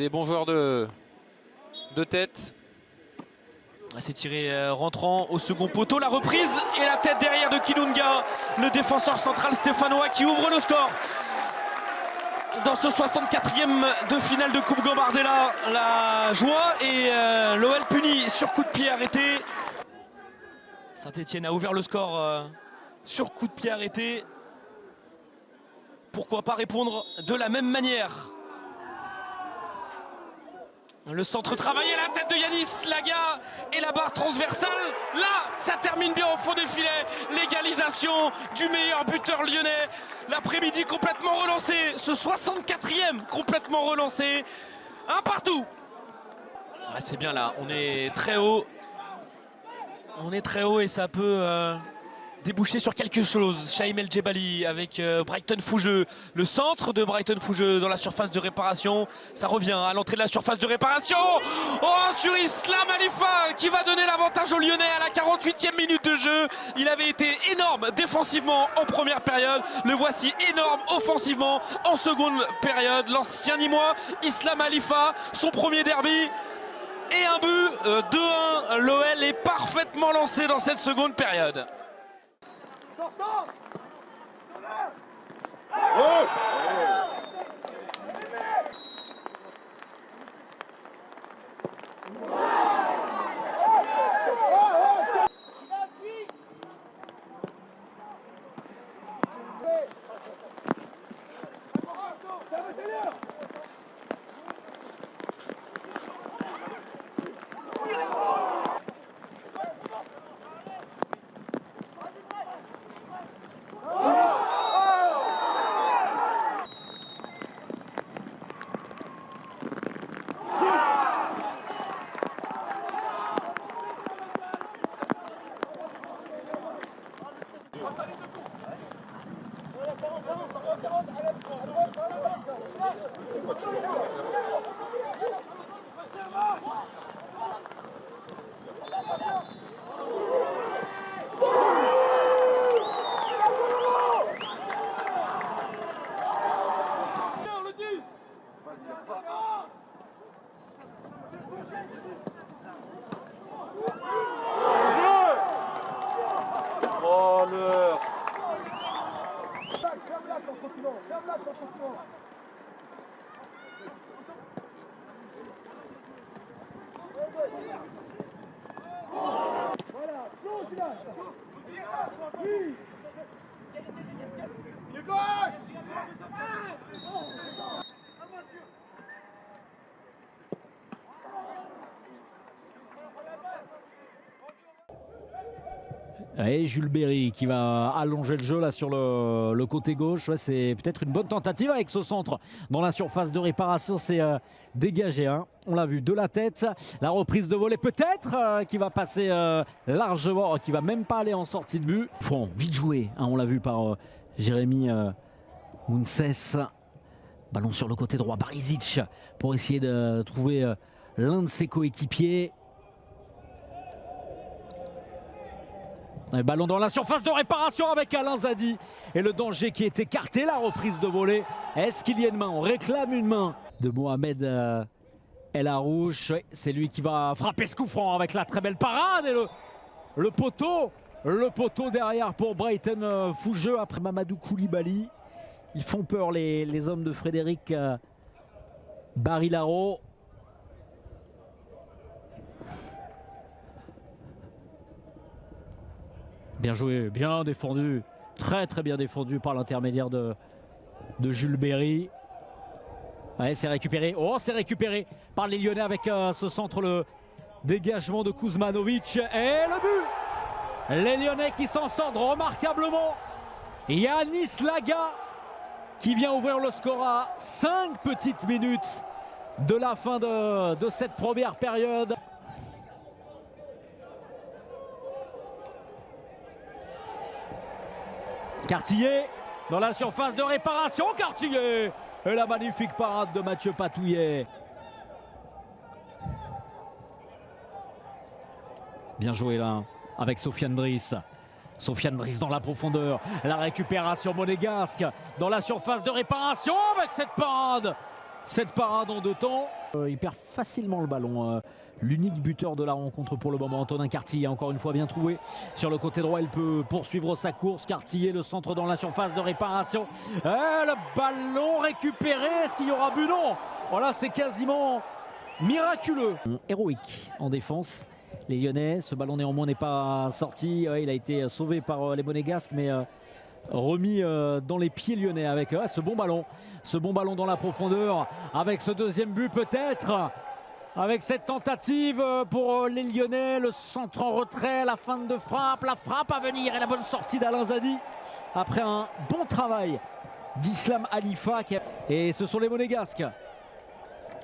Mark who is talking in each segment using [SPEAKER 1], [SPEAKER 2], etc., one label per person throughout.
[SPEAKER 1] des bons joueurs de tête.
[SPEAKER 2] C'est tiré rentrant au second poteau, la reprise et la tête derrière de Kilunga, le défenseur central stéphanois qui ouvre le score. Dans ce 64e de finale de Coupe Gambardella, la joie et l'OL puni sur coup de pied arrêté. Saint-Etienne a ouvert le score sur coup de pied arrêté. Pourquoi pas répondre de la même manière? Le centre travaillé, la tête de Yanis Laga et la barre transversale. Là, ça termine bien au fond des filets. L'égalisation du meilleur buteur lyonnais. L'après-midi complètement relancé. Ce 64e complètement relancé. Un partout. Ah, c'est bien là, on est très haut. On est très haut et ça peut déboucher sur quelque chose. Chaim El Djebali avec Brighton Fougeux. Le centre de Brighton Fougeux dans la surface de réparation. Ça revient à l'entrée de la surface de réparation. Oh, sur Islam Alifa qui va donner l'avantage aux Lyonnais à la 48e minute de jeu. Il avait été énorme défensivement en première période. Le voici énorme offensivement en seconde période. L'ancien Nîmois Islam Alifa, son premier derby. Et un but, 2-1. L'OL est parfaitement lancé dans cette seconde période.
[SPEAKER 3] Et Jules Berry qui va allonger le jeu là sur le côté gauche. Ouais, c'est peut-être une bonne tentative avec ce centre dans la surface de réparation. C'est dégagé, hein. On l'a vu de la tête. La reprise de volée peut-être qui va passer largement, qui va même pas aller en sortie de but. Bon, vite joué, hein, on l'a vu par Jérémy Mounses. Ballon sur le côté droit, Barizic pour essayer de trouver l'un de ses coéquipiers. Un ballon dans la surface de réparation avec Alain Zadi. Et le danger qui est écarté, la reprise de volée. Est-ce qu'il y a une main? On réclame une main de Mohamed El Arouche. C'est lui qui va frapper ce coup franc avec la très belle parade. Et le poteau derrière pour Brighton Fougeux après Mamadou Koulibaly. Ils font peur les hommes de Frédéric Barilaro. Bien joué, bien défendu, très bien défendu par l'intermédiaire de Jules Berry. Ouais, c'est récupéré, c'est récupéré par les Lyonnais avec ce centre, le dégagement de Kuzmanovic et le but. Les Lyonnais qui s'en sortent remarquablement. Yanis Laga qui vient ouvrir le score à 5 petites minutes de la fin de cette première période. Cartillet dans la surface de réparation, Cartillet et la magnifique parade de Mathieu Patouillet. Bien joué là avec Sofiane Brice. Sofiane Brice dans la profondeur, la récupération monégasque dans la surface de réparation avec cette parade en deux temps. Il perd facilement le ballon. L'unique buteur de la rencontre pour le moment, Antonin Cartillé, encore une fois bien trouvé. Sur le côté droit, il peut poursuivre sa course. Cartillé, le centre dans la surface de réparation. Le ballon récupéré. Est-ce qu'il y aura but? Non. Voilà, c'est quasiment miraculeux. Héroïque en défense. Les Lyonnais, ce ballon néanmoins n'est pas sorti. Il a été sauvé par les Monégasques, mais remis dans les pieds lyonnais avec ce bon ballon. Ce bon ballon dans la profondeur. Avec ce deuxième but peut-être. Avec cette tentative pour les Lyonnais, le centre en retrait, la fin de frappe, la frappe à venir et la bonne sortie d'Alain Zadi. Après un bon travail d'Islam Khalifa. Et ce sont les Monégasques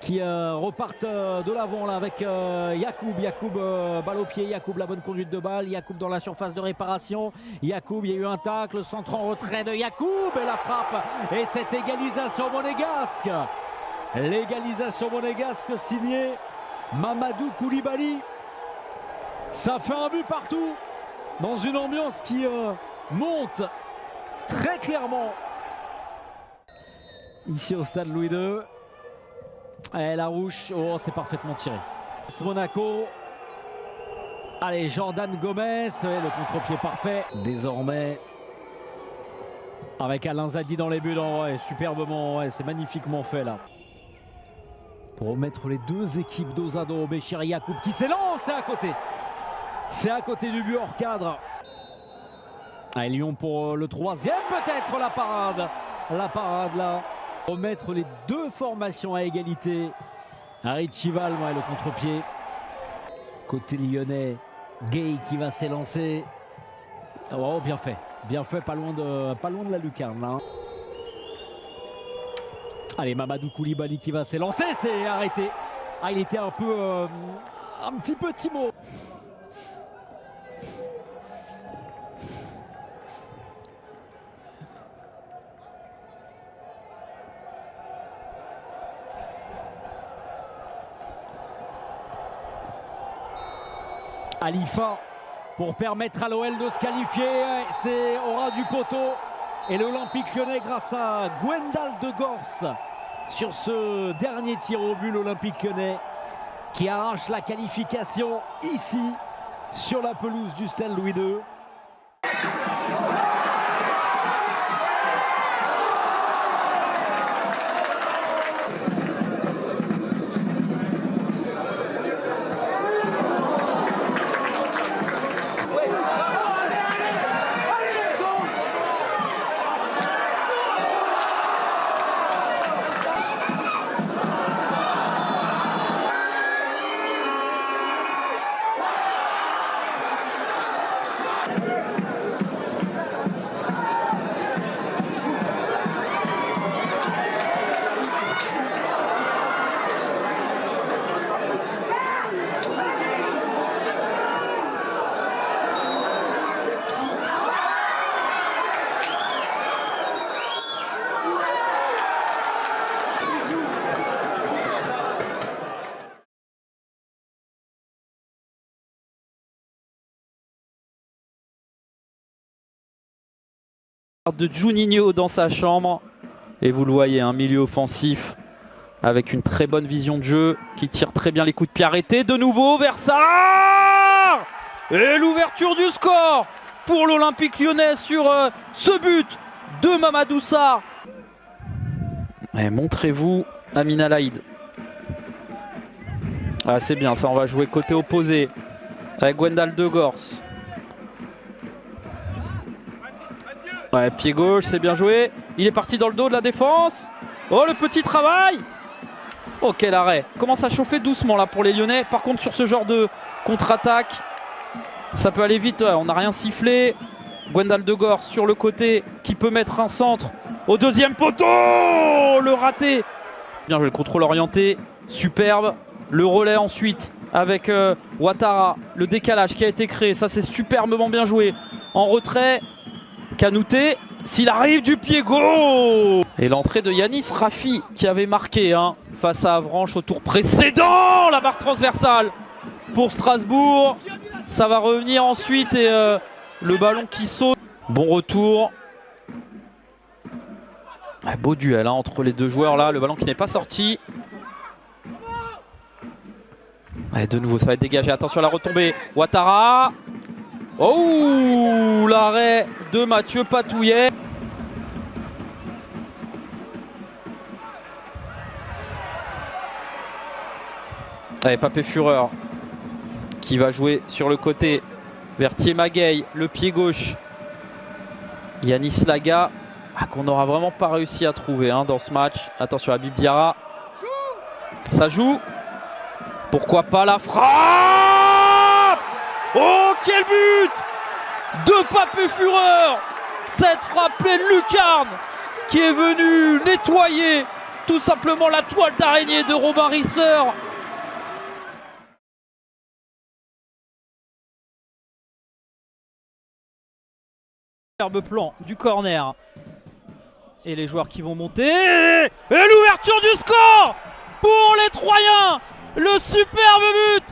[SPEAKER 3] qui repartent de l'avant là avec Yacoub. Yacoub, balle au pied. Yacoub, la bonne conduite de balle. Yacoub dans la surface de réparation. Yacoub, il y a eu un tacle. Le centre en retrait de Yacoub et la frappe. Et cette égalisation monégasque. L'égalisation monégasque signée Mamadou Koulibaly. Ça fait un but partout dans une ambiance qui monte très clairement ici au stade Louis II. Et Larouche, oh, c'est parfaitement tiré. Monaco. Allez, Jordan Gomez, le contre-pied parfait. Désormais, avec Alain Zadi dans les buts, superbement, c'est magnifiquement fait là. Pour remettre les deux équipes dos à dos, Béchir Yacoub qui s'élance, c'est à côté. C'est à côté du but hors cadre. Allez, Lyon pour le troisième, peut-être la parade. La parade là. Remettre les deux formations à égalité. Chival, le contre-pied. Côté lyonnais, Gay qui va s'élancer. Oh, bien fait, pas loin de la lucarne là. Allez, Mamadou Koulibaly qui va s'élancer, c'est arrêté. Il était un petit peu timide. Khalifa pour permettre à l'OL de se qualifier. C'est au ras du poteau. Et l'Olympique Lyonnais grâce à Gwendal de Gors sur ce dernier tir au but, l'Olympique Lyonnais qui arrache la qualification ici sur la pelouse du stade Louis II.
[SPEAKER 4] De Juninho dans sa chambre et vous le voyez, un milieu offensif avec une très bonne vision de jeu qui tire très bien les coups de pied arrêtés. De nouveau vers Sarr et l'ouverture du score pour l'Olympique Lyonnais sur ce but de Mamadou Sarr. Montrez-vous Amin Alaïd. C'est bien ça, on va jouer côté opposé avec Gwendal de Gors. Pied gauche, c'est bien joué. Il est parti dans le dos de la défense. Oh, le petit travail. Oh, quel arrêt. Commence à chauffer doucement là pour les Lyonnais. Par contre, sur ce genre de contre-attaque, ça peut aller vite. On n'a rien sifflé. Gwendal de Gors sur le côté qui peut mettre un centre au deuxième poteau. Le raté. Bien joué, le contrôle orienté. Superbe. Le relais ensuite avec Ouattara. Le décalage qui a été créé. Ça, c'est superbement bien joué. En retrait. Kanouté, s'il arrive du pied gauche. Et l'entrée de Yanis Rafi qui avait marqué face à Avranches au tour précédent. La barre transversale pour Strasbourg. Ça va revenir ensuite et le ballon qui saute. Bon retour. Beau duel entre les deux joueurs là. Le ballon qui n'est pas sorti. Allez, de nouveau, ça va être dégagé. Attention à la retombée. Ouattara. Oh, l'arrêt de Mathieu Patouillet. Allez, Papé Fureur qui va jouer sur le côté vers Thiémagueil, le pied gauche. Yanis Laga, qu'on n'aura vraiment pas réussi à trouver dans ce match. Attention à Habib Diarra. Ça joue. Pourquoi pas la frappe? Oh, quel but de Papé Fureur! Cette frappe pleine lucarne qui est venue nettoyer tout simplement la toile d'araignée de Robin Risseur. Superbe plan du corner. Et les joueurs qui vont monter. Et l'ouverture du score pour les Troyens. Le superbe but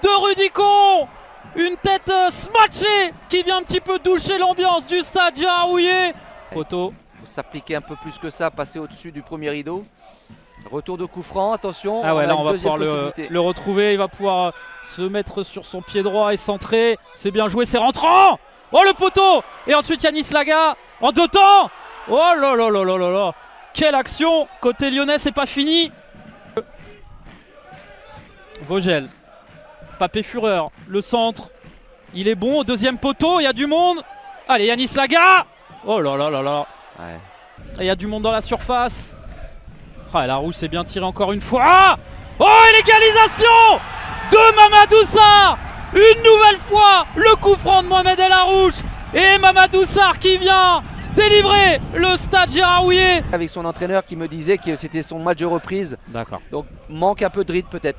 [SPEAKER 4] de Rudicon. Une tête smatchée qui vient un petit peu doucher l'ambiance du stade Gérard-Houllier. Photo.
[SPEAKER 5] Il faut s'appliquer un peu plus que ça, passer au-dessus du premier rideau. Retour de coup franc, attention.
[SPEAKER 4] Ah ouais, là on va
[SPEAKER 5] deuxième
[SPEAKER 4] pouvoir le retrouver. Il va pouvoir se mettre sur son pied droit et centrer. C'est bien joué, c'est rentrant. Oh, le poteau. Et ensuite Yanis Laga en 2 temps. Oh là là là là là là. Quelle action. Côté lyonnais, c'est pas fini. Vogel. Papé Fureur, le centre. Il est bon au deuxième poteau, il y a du monde. Allez, Yanis Laga. Oh là là là là.
[SPEAKER 5] Ouais.
[SPEAKER 4] Il y a du monde dans la surface. La rouge s'est bien tirée encore une fois. Oh, et l'égalisation de Mamadou Sarr. Une nouvelle fois, le coup franc de Mohamed El Arouche. Et Mamadou Sarr qui vient délivrer le stade Gérard-Houllier.
[SPEAKER 5] Avec son entraîneur qui me disait que c'était son match de reprise.
[SPEAKER 4] D'accord.
[SPEAKER 5] Donc manque un peu de rythme peut-être.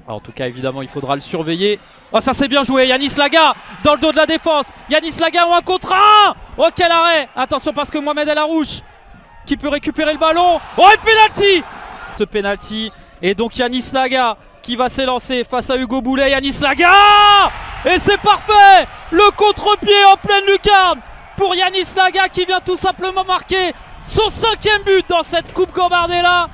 [SPEAKER 4] En tout cas, évidemment, il faudra le surveiller. Oh, ça c'est bien joué. Yanis Laga dans le dos de la défense. Yanis Laga en 1 contre 1. Oh, quel arrêt. Attention parce que Mohamed El Arouche qui peut récupérer le ballon. Oh, et penalty. Ce penalty. Et donc Yanis Laga qui va s'élancer face à Hugo Boulet. Yanis Laga. Et c'est parfait. Le contre-pied en pleine lucarne pour Yanis Laga qui vient tout simplement marquer son 5e but dans cette Coupe Gambardella.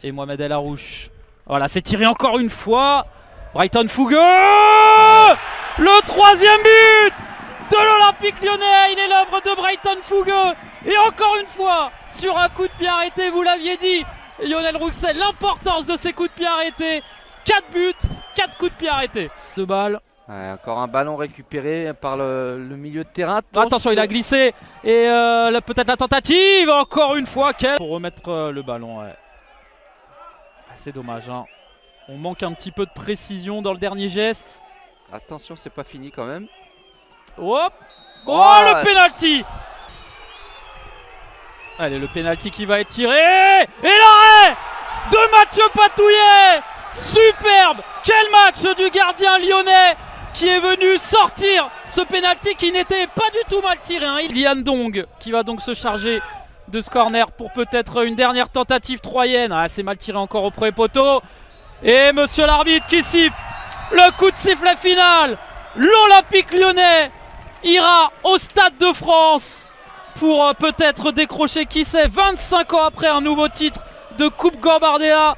[SPEAKER 4] Et Mohamed El Arouche. Voilà, c'est tiré encore une fois. Brighton fougueux. Le 3e but de l'Olympique Lyonnais. Il est l'œuvre de Brighton fougueux. Et encore une fois, sur un coup de pied arrêté, vous l'aviez dit, Lionel Rouxel, l'importance de ces coups de pied arrêtés. 4 buts, 4 coups de pied arrêtés. 2 balles.
[SPEAKER 5] Ouais, encore un ballon récupéré par le milieu de terrain.
[SPEAKER 4] Attention, il a glissé. Et peut-être la tentative. Encore une fois, pour remettre le ballon. Ouais. C'est dommage. On manque un petit peu de précision dans le dernier geste.
[SPEAKER 5] Attention, c'est pas fini quand même.
[SPEAKER 4] Hop. Oh, le penalty. Allez, le penalty qui va être tiré. Et l'arrêt de Mathieu Patouillet. Superbe. Quel match du gardien lyonnais qui est venu sortir ce penalty qui n'était pas du tout mal tiré. Ilian Dong qui va donc se charger de ce corner pour peut-être une dernière tentative troyenne. C'est mal tiré encore au premier poteau. Et monsieur l'arbitre qui siffle le coup de sifflet final. L'Olympique Lyonnais ira au Stade de France pour peut-être décrocher, qui sait, 25 ans après, un nouveau titre de Coupe Gambardella.